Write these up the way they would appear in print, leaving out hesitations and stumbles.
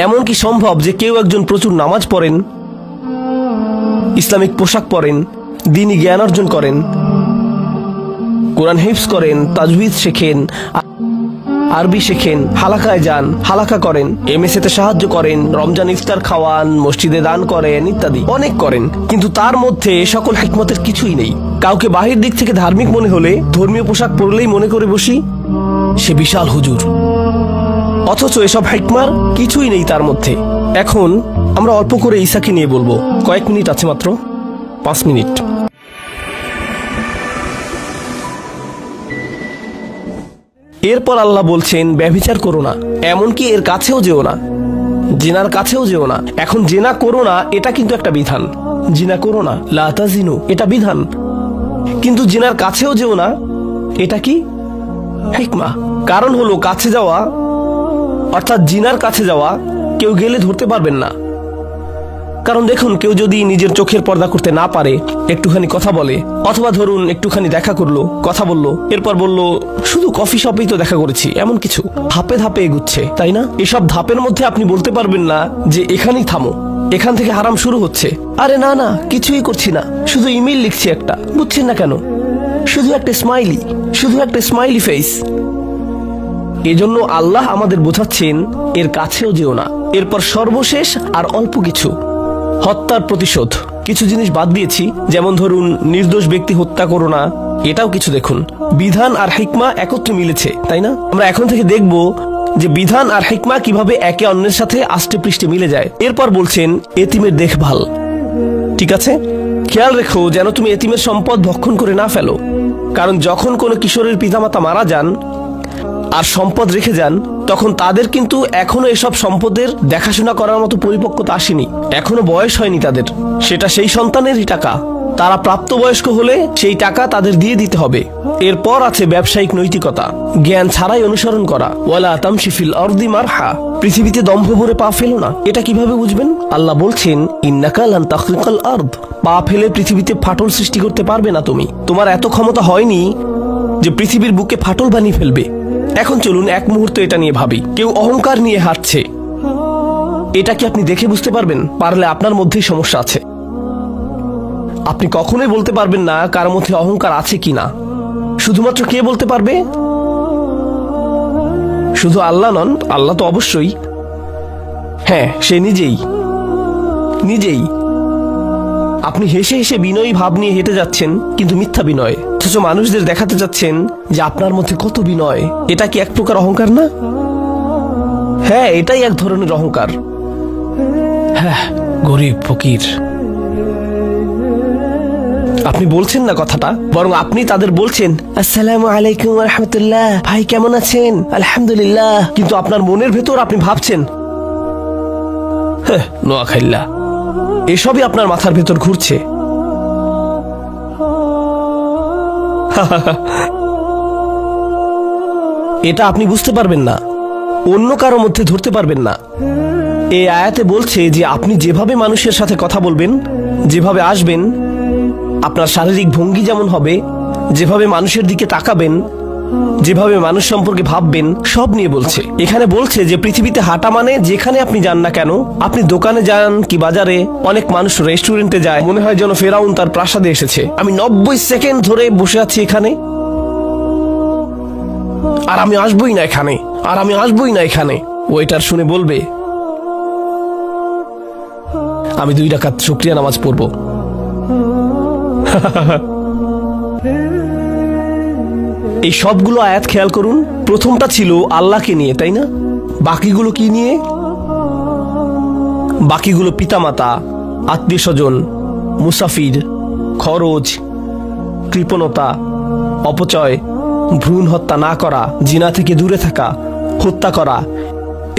এমন কি সম্ভব যে কেউ একজন প্রচুর নামাজ পড়েন, ইসলামিক পোশাক পরেন, দ্বীনি জ্ঞান অর্জন করেন, কোরআন হিফজ করেন, তাজউইদ শেখেন, আরবি শেখেন, হালাকায় যান, হালাকা করেন, এমএসএতে সাহায্য করেন, রমজান ইফতার খাওয়ান, মসজিদে দান করেন ইত্যাদি অনেক করেন, কিন্তু তার মধ্যে সকল হিকমতের কিছুই নেই। কাউকে বাহির দিক থেকে ধার্মিক মনে হলে ধর্মীয় পোশাক পরলেই মনে করে বসি সে বিশাল হুজুর, অথচ এসব হিকমার কিছুই নেই তার মধ্যে। এখন আমরা অল্প করে ঈসাকে নিয়ে বলবো, কয়েক মিনিট আছে মাত্র, 5 মিনিট। এরপর আল্লাহ বলছেন ব্যভিচার করো না, এমনকি এর কাছেও যেও না, জিনার কাছেও যেও না। এখন জিনা করো না এটা কিন্তু একটা বিধান, জিনা করো না, লা তাজিনু এটা বিধান, কিন্তু জিনার কাছেও যেও না এটা কি হিকমা। কারণ হলো কাছে যাওয়া অর্থাৎ জিনার কাছে যাওয়া কেউ গেলে ধরতে পারবেন না। কারণ দেখুন, কেউ যদি নিজের চোখের পর্দা করতে না পারে, একটুখানি কথা বলে, অথবা ধরুন একটুখানি দেখা করলো, কথা বললো, এরপর বলল শুধু কফি শপেই তো দেখা করেছি, এমন কিছু ধাপে ধাপে এগুচ্ছে, তাই না? এসব ধাপের মধ্যে আপনি বলতে পারবেন না যে এখানেই থামো, এখান থেকে হারাম শুরু হচ্ছে। আরে না না, কিছুই করছি না, শুধু ইমেল লিখছি একটা, বুঝছেন না কেন? শুধু একটা স্মাইলি ফেস। এজন্য আল্লাহ আমাদের বোঝাচ্ছেন এর কাছেও যেও না। এরপর সর্বশেষ আর অল্প কিছু, হত্যার প্রতিশোধ। কিছু জিনিস বাদ দিয়েছি, যেমন ধরুন নির্দোষ ব্যক্তি হত্যা করো না, এটাও কিছু। দেখুন বিধান আর হিকমা একত্রে মিলেছে, তাই না? আমরা এখন থেকে দেখব যে বিধান আর হিকমা কিভাবে একে অন্যের সাথে আষ্টে পৃষ্ঠে মিলে যায়। এরপর বলছেন এতিমের দেখভাল। ঠিক আছে, খেয়াল রেখো যেন তুমি এতিমের সম্পদ ভক্ষণ করে না ফেলো। কারণ যখন কোনো কিশোরের পিতামাতা মারা যান আর সম্পদ রেখে যান, তখন তাদের কিন্তু এখনো এসব সম্পদের দেখাশোনা করার মতো পরিপক্কতা আসেনি, এখনো বয়স হয়নি তাদের। সেটা সেই সন্তানেরই টাকা, তারা প্রাপ্তবয়স্ক হলে সেই টাকা তাদের দিয়ে দিতে হবে। এরপর আছে ব্যবসায়িক নৈতিকতা, জ্ঞান ছাড়াই অনুসরণ করা। ওয়ালা তামশি ফিল আরদি মারহা, পৃথিবীতে দম্ভ ভরে পা ফেলো না। এটা কিভাবে বুঝবেন? আল্লাহ বলছেন ইন্নাকা লান তাখরিকাল আরদ, পা ফেলে পৃথিবীতে ফাটল সৃষ্টি করতে পারবে না তুমি। তোমার এত ক্ষমতা হয়নি যে পৃথিবীর বুকে ফাটল বানিয়ে ফেলবে। এখন চলুন এক মুহূর্ত এটা নিয়ে ভাবি। কেউ অহংকার নিয়ে হাঁটছে, এটা কি আপনি দেখে বুঝতে পারবেন? পারলে আপনার মধ্যেই সমস্যা আছে। আপনি কখনোই বলতে পারবেন না কার মধ্যে অহংকার আছে কিনা। শুধুমাত্র কে বলতে পারবে? শুধু আল্লাহ নন, আল্লাহ তো অবশ্যই, হ্যাঁ সে নিজেই। আপনি হেসে হেসে বিনয়ী ভাব নিয়ে হেঁটে যাচ্ছেন, কিন্তু মিথ্যা বিনয়, অথচ মানুষদের দেখাতে যাচ্ছেন যে আপনার মধ্যে কত বিনয়। এটা কি এক প্রকার অহংকার না? হ্যাঁ, এটাই এক ধরনের অহংকার। হ্যাঁ, গরিব ফকির আপনি বলছেন না কথাটা, বরং আপনি তাদের বলছেন আসসালামু আলাইকুম ওয়া রাহমাতুল্লাহ, ভাই কেমন আছেন? আলহামদুলিল্লাহ। কিন্তু আপনার মনের ভেতর আপনি ভাবছেন নোয়াখাইল্লা। এসবই আপনার মাথার ভেতর ঘুরছে। এটা আপনি বুঝতে পারবেন না, অন্য কারো মধ্যে ধরতে পারবেন না। এই আয়াতে বলছে যে আপনি যেভাবে মানুষের সাথে কথা বলবেন, যেভাবে আসবেন, আপনার শারীরিক ভঙ্গি যেমন হবে, যেভাবে মানুষের দিকে তাকাবেন, যেভাবে মানুষ সম্পর্কে ভাববেন, সব নিয়ে বলছে। এখানে বলছে যে পৃথিবীতে হাঁটা মানে যেখানে আপনি যান না কেন, আপনি দোকানে যান কি বাজারে, অনেক মানুষ রেস্টুরেন্টে যায়, মনে হয় যেন ফেরাউন তার প্রাসাদে এসেছে। আমি 90 সেকেন্ড ধরে বসে আছি এখানে, আর আমি আসবই না এখানে। ওয়েটার শুনে বলবে আমি 2 রাকাত শুকরিয়া নামাজ পড়ব। এই সবগুলো আয়াত খেয়াল করুন, প্রথমটা ছিল আল্লাহকে নিয়ে, তাই না? বাকিগুলো কি নিয়ে? বাকিগুলো পিতামাতা, আত্মীয় স্বজন, মুসাফির, খরচ, কৃপণতা, অপচয়, ভ্রূণ হত্যা না করা, জিনা থেকে দূরে থাকা, হত্যা করা,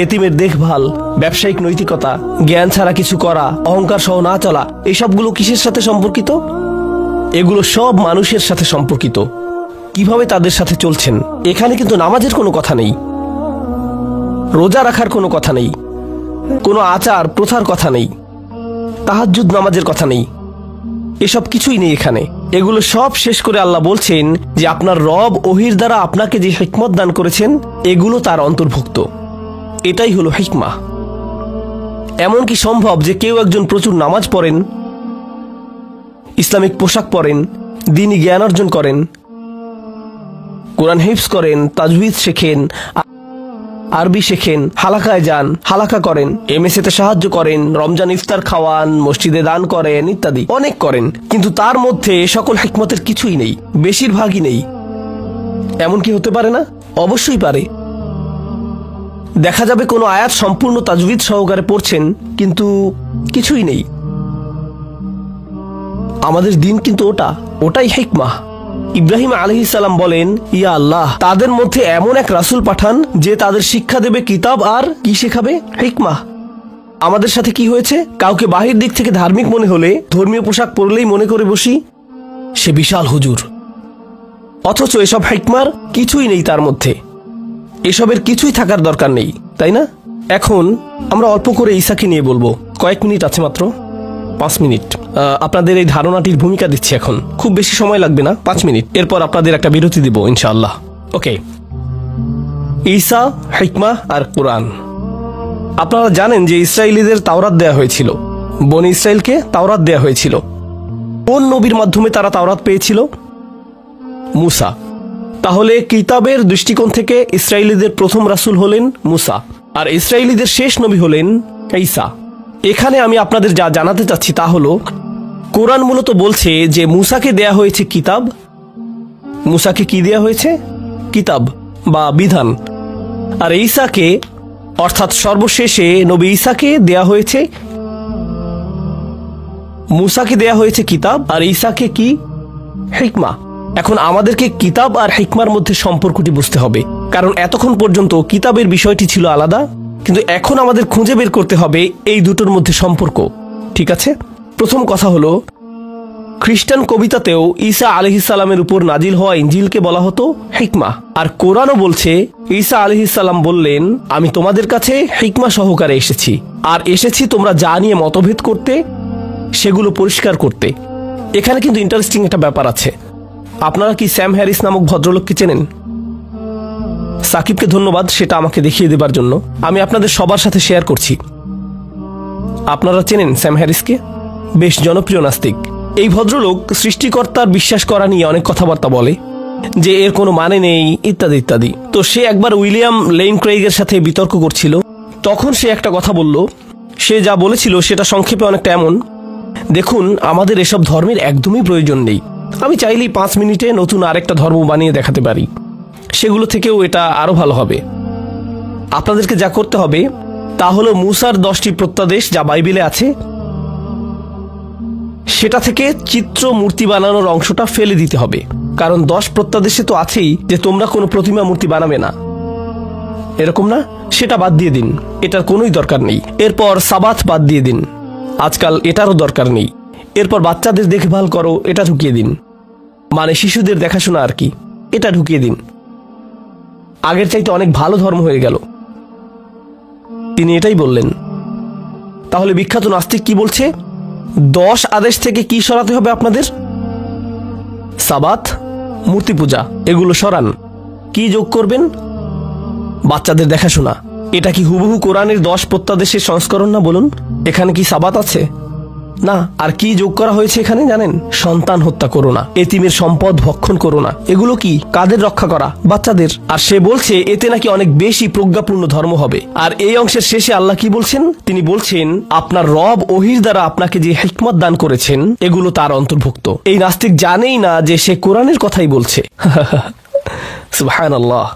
এতিমের দেখভাল, ব্যবসায়িক নৈতিকতা, জ্ঞান ছাড়া কিছু করা, অহংকার সহ না চলা। এসবগুলো কিসের সাথে সম্পর্কিত? এগুলো সব মানুষের সাথে সম্পর্কিত। কিভাবে তাদের সাথে চলছেন। এখানে কিন্তু নামাজের কোনো কথা নেই, রোজা রাখার কোনো কথা নেই, কোনো আচার প্রথার কথা নেই, তাহাজ্জুদ নামাজের কথা নেই, এসব কিছুই নেই এখানে। এগুলো সব শেষ করে আল্লাহ বলছেন যে আপনার রব ওহির দ্বারা আপনাকে যে হিকমত দান করেছেন, এগুলো তার অন্তর্ভুক্ত। এটাই হলো হিকমা। এমন কি সম্ভব যে কেউ একজন প্রচুর নামাজ পড়েন, ইসলামিক পোশাক পরেন, দ্বীনি জ্ঞান অর্জন করেন, কোরআন হিফজ করেন, তাজউইদ শেখেন, আরবি শেখেন, হালাকায় যান, হালাকা করেন, এমএসএতে সাহায্য করেন, রমজান ইফতার খাওয়ান, মসজিদে দান করেন, ইত্যাদি অনেক করেন, কিন্তু তার মধ্যে সকল হিকমতের কিছুই নেই, বেশিরভাগই নেই। এমন কি হতে পারে না? অবশ্যই পারে। দেখা যাবে কোনো আয়াত সম্পূর্ণ তাজউইদ সহকারে পড়ছেন, কিন্তু কিছুই নেই। আমাদের দিন কিন্তু ওটাই হিকমাহ। ইব্রাহিম আলাইহিস সালাম বলেন, ইয়া আল্লাহ, তাদের মধ্যে এমন এক রাসূল পাঠান যে তাদের শিক্ষা দেবে কিতাব আর কি শেখাবে? হিকমাহ। আমাদের সাথে কি হয়েছে? কাউকে বাহির দিক থেকে ধার্মিক মনে হলে, ধর্মীয় পোশাক পরলেই মনে করে বসি সে বিশাল হুজুর, অথচ এসব হিকমার কিছুই নেই তার মধ্যে। এসবের কিছুই থাকার দরকার নেই, তাই না? এখন আমরা অল্প করে ঈসাকে নিয়ে বলবো। কয়েক মিনিট আছে, মাত্র 5 মিনিট। আপনাদের এই ধারণাটির ভূমিকা দিচ্ছি এখন, খুব বেশি সময় লাগবে না, 5 মিনিট। এরপর আপনাদের একটা বিরতি দিব ইনশাআল্লাহ। ওকে, ঈসা, হিকমাহ আর কোরআন। আপনারা জানেন যে ইসরায়েলীদের তাওরাত দেয়া হয়েছিল, বনি ইসরায়েলকে তাওরাত দেয়া হয়েছিল। কোন নবীর মাধ্যমে তারা তাওরাত পেয়েছিল? মুসা। তাহলে কিতাবের দৃষ্টিকোণ থেকে ইসরায়েলীদের প্রথম রাসূল হলেন মুসা, আর ইসরায়েলীদের শেষ নবী হলেন ঈসা। এখানে আমি আপনাদের যা জানাতে চাচ্ছি তা হলো, কোরআন মূলত বলছে যে মুসাকে দেয়া হয়েছে কিতাব। মুসাকে কি দেয়া হয়েছে? কিতাব বা বিধান। আর ঈসাকে, অর্থাৎ সর্বশেষে নবী ঈসাকে দেয়া হয়েছে, মুসাকে দেয়া হয়েছে কিতাব আর ঈসাকে কি? হিকমা। এখন আমাদেরকে কিতাব আর হিকমার মধ্যে সম্পর্কটি বুঝতে হবে, কারণ এতক্ষণ পর্যন্ত কিতাবের বিষয়টি ছিল আলাদা, কিন্তু এখন আমাদের খুঁজে বের করতে হবে এই দুটোর মধ্যে সম্পর্ক। ঠিক আছে? প্রথম কথা হলো, খ্রিস্টান কবিতাতেও ঈসা আলাইহিস সালামের উপর নাজিল হওয়া ইনজিলকে বলা হতো হিকমা, আর কোরআনও বলছে ঈসা আলাইহিস সালাম বললেন, আমি তোমাদের কাছে হিকমা সহকারে এসেছি, আর এসেছি তোমরা যা নিয়ে মতভেদ করতে সেগুলো পরিষ্কার করতে। এখানে কিন্তু ইন্টারেস্টিং একটা ব্যাপার আছে। আপনারা কি স্যাম হ্যারিস নামক ভদ্রলোককে চেনেন? সাকিবকে ধন্যবাদ সেটা আমাকে দেখিয়ে দেবার জন্য। আমি আপনাদের সবার সাথে শেয়ার করছি। আপনারা চেনেন স্যাম হ্যারিসকে? বেশ জনপ্রিয় নাস্তিক। এই ভদ্রলোক সৃষ্টিকর্তার বিশ্বাস করা নিয়ে অনেক কথাবার্তা বলে, যে এর কোনো মানে নেই ইত্যাদি ইত্যাদি। তো সে একবার উইলিয়াম লেইন ক্রেইগের সাথে বিতর্ক করছিল। তখন সে একটা কথা বলল। সে যা বলেছিল সেটা সংক্ষেপে অনেকটা এমন, দেখুন, আমাদের এসব ধর্মের একদমই প্রয়োজন নেই। আমি চাইলেই 5 মিনিটে নতুন আরেকটা ধর্ম বানিয়ে দেখাতে পারি, সেগুলো থেকেও এটা আরো ভালো হবে। আপনাদেরকে যা করতে হবে তা হলো মুসার 10টি প্রত্যাদেশ যা বাইবেলে আছে, সেটা থেকে চিত্র মূর্তি বানানোর অংশটা ফেলে দিতে হবে। কারণ 10 প্রত্যাদেশে তো আছেই যে তোমরা কোনো প্রতিমা মূর্তি বানাবে না, এরকম না? সেটা বাদ দিয়ে দিন, এটার কোনোই দরকার নেই। এরপর সাবাত বাদ দিয়ে দিন, আজকাল এটারও দরকার নেই। এরপর বাচ্চাদের দেখভাল করো, এটা ঢুকিয়ে দিন, মানে শিশুদের দেখাশোনা আর কি, এটা ঢুকিয়ে দিন। আগের চাইতে অনেক ভালো ধর্ম হয়ে গেল। তিনি এটাই বললেন। তাহলে বিখ্যাত নাস্তিক কি বলছে? 10 আদেশ থেকে কি সরাতে হবে আপনাদের? সাবাত, মূর্তি পূজা, এগুলো সরান। কি যোগ করবেন? বাচ্চাদের দেখাশোনা। এটা কি হুবহু কোরআনের 10 প্রত্যাদেশের সংস্করণ না? বলুন, এখানে কি সাবাত আছে? না। আর কি যোগ করা হয়েছে এখানে জানেন? সন্তান হত্যা করো না, এতিমের সম্পদ ভক্ষণ করো না। এগুলো কি? কাদের রক্ষা করা? বাচ্চাদের। আর সে বলছে এতে নাকি অনেক বেশি প্রজ্ঞাপূর্ণ ধর্ম হবে। আর এই অংশের শেষে আল্লাহ কি বলছেন? তিনি বলছেন, আপনার রব ওহির দ্বারা আপনাকে যে হিকমত দান করেছেন এগুলো তার অন্তর্ভুক্ত। এই নাস্তিক জানেই না যে সে কোরআনের কথাই বলছে। সুবহানাল্লাহ।